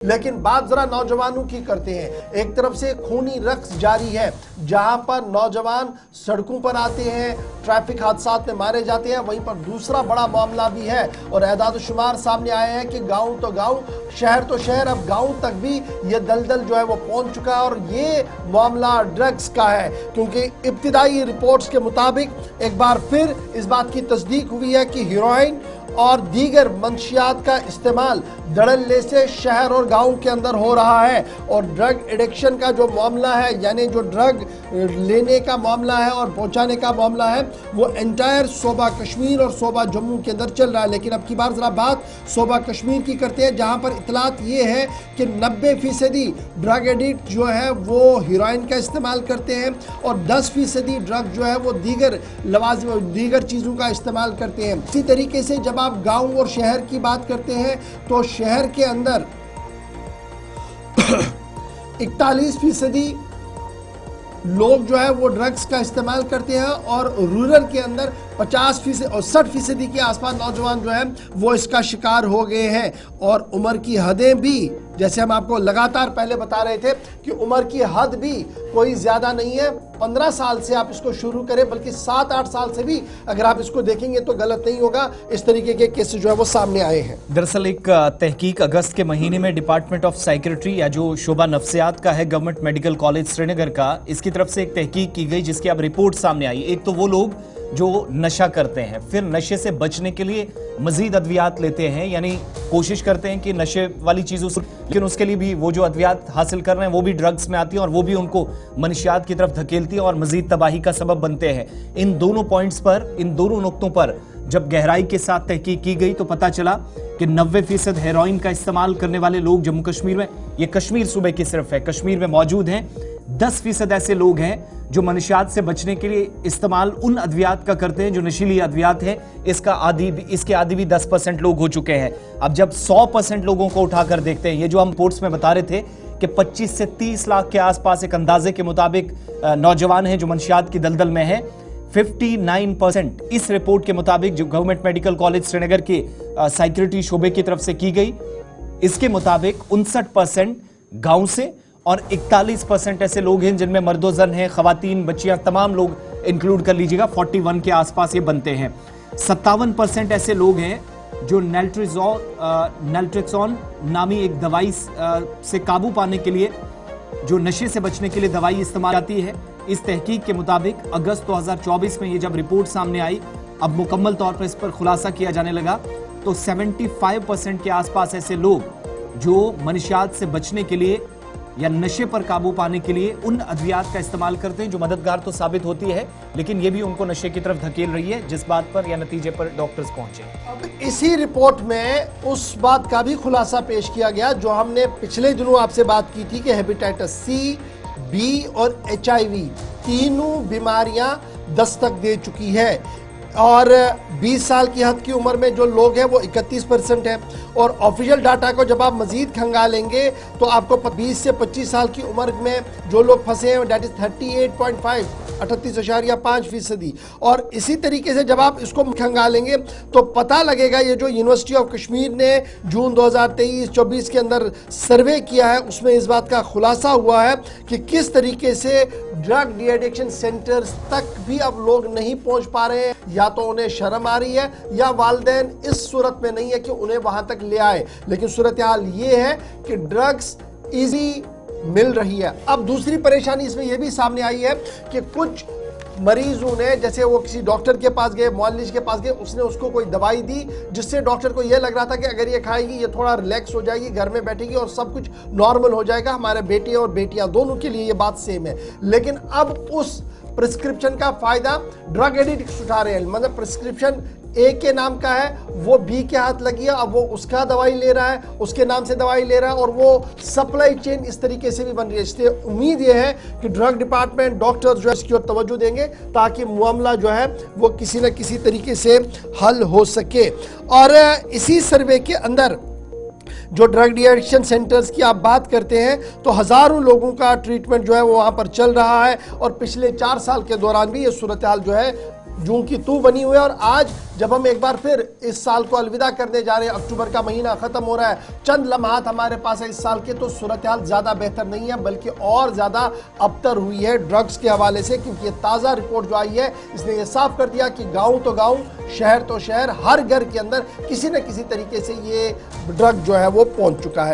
लेकिन बात जरा नौजवानों की करते हैं। एक तरफ से खूनी रक्स जारी है, जहां पर नौजवान सड़कों पर आते हैं, ट्रैफिक हादसात में मारे जाते हैं। वहीं पर दूसरा बड़ा मामला भी है और एदाद शुमार सामने आए हैं कि गांव तो गांव, शहर तो शहर, अब गांव तक भी ये दलदल जो है वो पहुंच चुका है। और ये मामला ड्रग्स का है, क्योंकि इब्तिदाई रिपोर्ट्स के मुताबिक एक बार फिर इस बात की तस्दीक हुई है कि हेरोइन और दीगर मंशियात का इस्तेमाल धड़ल्ले से शहर और गांव के अंदर हो रहा है। और ड्रग एडिक्शन का जो मामला है, यानी जो ड्रग लेने का मामला है और पहुंचाने का मामला है, वो एंटायर सूबा कश्मीर और सूबा जम्मू के अंदर चल रहा है। लेकिन अब की बार जरा बात सूबा कश्मीर की करते हैं, जहां पर इतलात ये है कि 90% ड्रग एडिक्ट जो है वो हेरोइन का इस्तेमाल करते हैं और 10% ड्रग जो है वो दीगर चीज़ों का इस्तेमाल करते हैं। इसी तरीके से जब आप गांव और शहर की बात करते हैं तो शहर के अंदर 41% लोग जो है वो ड्रग्स का इस्तेमाल करते हैं और रूरल के अंदर 50% और 60% के आसपास नौजवान जो है वो इसका शिकार हो गए हैं। और उम्र की हदें भी, जैसे हम आपको लगातार पहले बता रहे थे कि उम्र की हद भी कोई ज्यादा नहीं है। 15 साल से आप इसको शुरू करें, बल्कि 7-8 साल से भी अगर आप इसको देखेंगे तो गलत नहीं होगा। इस तरीके के केसेस जो है वो सामने आए हैं। दरअसल एक तहकीक अगस्त के महीने में डिपार्टमेंट ऑफ साइकेट्री या जो शोबा नफ्सियात का है गवर्नमेंट मेडिकल कॉलेज श्रीनगर का, इसकी तरफ से एक तहकीक की गई जिसकी अब रिपोर्ट सामने आई। एक तो वो लोग जो नशा करते हैं, फिर नशे से बचने के लिए मजीद अद्वियात लेते हैं, यानी कोशिश करते हैं कि नशे वाली चीज़ों से, लेकिन उसके लिए भी वो जो अद्वियात हासिल कर रहे हैं वो भी ड्रग्स में आती हैं और वो भी उनको मनशियात की तरफ धकेलती हैं और मजीद तबाही का सबब बनते हैं। इन दोनों पॉइंट्स पर, इन दोनों नुक्तों पर जब गहराई के साथ तहकीक की गई तो पता चला कि 90% हेरोइन का इस्तेमाल करने वाले लोग जम्मू कश्मीर में, ये कश्मीर सूबे की सिर्फ है, कश्मीर में मौजूद हैं। 10% ऐसे लोग हैं जो मनशियात से बचने के लिए इस्तेमाल उन अद्वियात का करते हैं जो नशीली अद्वियात है। इसके आदि भी 10% लोग हो चुके हैं। अब जब 100% लोगों को उठाकर देखते हैं, ये जो हम रिपोर्ट्स में बता रहे थे कि 25 से 30 लाख के आसपास एक अंदाजे के मुताबिक नौजवान हैं जो मनशियात की दलदल में है। 59% इस रिपोर्ट के मुताबिक जो गवर्नमेंट मेडिकल कॉलेज श्रीनगर के साइकेट्री शोबे की तरफ से की गई, इसके मुताबिक 59% गांव से और 41% ऐसे लोग हैं जिनमें मर्दोजन हैं, खवातीन, बच्चियां, तमाम लोग इंक्लूड कर लीजिएगा, 41 के आसपास ये बनते हैं। 57% ऐसे लोग हैं जो नैल्ट्रेक्सोन नामी एक दवाई से काबू पाने के लिए, जो नशे से बचने के लिए दवाई इस्तेमाल आती है। इस तहकीक के मुताबिक अगस्त 2024 में ये जब रिपोर्ट सामने आई, अब मुकम्मल तौर पर इस पर खुलासा किया जाने लगा, तो 75% के आसपास ऐसे लोग जो मनशियात से बचने के लिए या नशे पर काबू पाने के लिए उन अद्वियात का इस्तेमाल करते हैं जो मददगार तो साबित होती है, लेकिन ये भी उनको नशे की तरफ धकेल रही है, जिस बात पर या नतीजे पर डॉक्टर्स पहुंचे। अब इसी रिपोर्ट में उस बात का भी खुलासा पेश किया गया जो हमने पिछले दिनों आपसे बात की थी कि हेपेटाइटिस सी, बी और HIV तीनों बीमारियां दस्तक दे चुकी है। और 20 साल की हद की उम्र में जो लोग हैं वो 31% है। और ऑफिशियल डाटा को जब आप मजीद खंगालेंगे तो आपको 20 से 25 साल की उम्र में जो लोग फंसे हैं दैट इज 38.5, 38.5%। और इसी तरीके से जब आप इसको खंगालेंगे तो पता लगेगा, ये जो यूनिवर्सिटी ऑफ कश्मीर ने जून 2023-24 के अंदर सर्वे किया है उसमें इस बात का खुलासा हुआ है कि किस तरीके से ड्रग डी एडिक्शन सेंटर्स तक भी अब लोग नहीं पहुंच पा रहे हैं। या तो उन्हें शर्म आ रही है या वालिदैन इस सूरत में नहीं है कि उन्हें वहां तक ले आए। लेकिन सूरत हाल ये है कि ड्रग्स इजी मिल रही है। अब दूसरी परेशानी इसमें यह भी सामने आई है कि कुछ मरीजों ने, जैसे वो किसी डॉक्टर के पास गए, मुअल्लिज के पास गए, उसने उसको कोई दवाई दी जिससे डॉक्टर को यह लग रहा था कि अगर ये खाएगी ये थोड़ा रिलैक्स हो जाएगी, घर में बैठेगी और सब कुछ नॉर्मल हो जाएगा। हमारे बेटे और बेटियां दोनों के लिए ये बात सेम है। लेकिन अब उस प्रिस्क्रिप्शन का फायदा ड्रग एडिक्ट्स उठा रहे हैं। मतलब प्रिस्क्रिप्शन ए के नाम का है, वो बी के हाथ लगी है, अब वो उसका दवाई ले रहा है, उसके नाम से दवाई ले रहा है और वो सप्लाई चेन इस तरीके से भी बन रही है। इसलिए उम्मीद ये है कि ड्रग डिपार्टमेंट, डॉक्टर्स जो है इसकी ओर तवज्जो देंगे ताकि मामला जो है वो किसी न किसी तरीके से हल हो सके। और इसी सर्वे के अंदर जो ड्रग डी एडिक्शन सेंटर्स की आप बात करते हैं तो हज़ारों लोगों का ट्रीटमेंट जो है वो वहाँ पर चल रहा है। और पिछले 4 साल के दौरान भी ये सूरत हाल जो है जूं की तू बनी हुई है। और आज जब हम एक बार फिर इस साल को अलविदा करने जा रहे हैं, अक्टूबर का महीना खत्म हो रहा है, चंद लम्हात हमारे पास है इस साल के, तो सूरत हाल ज्यादा बेहतर नहीं है बल्कि और ज्यादा अबतर हुई है ड्रग्स के हवाले से। क्योंकि ये ताजा रिपोर्ट जो आई है इसने ये साफ कर दिया कि गांव तो गांव, शहर तो शहर, हर घर के अंदर किसी न किसी तरीके से ये ड्रग जो है वो पहुंच चुका है।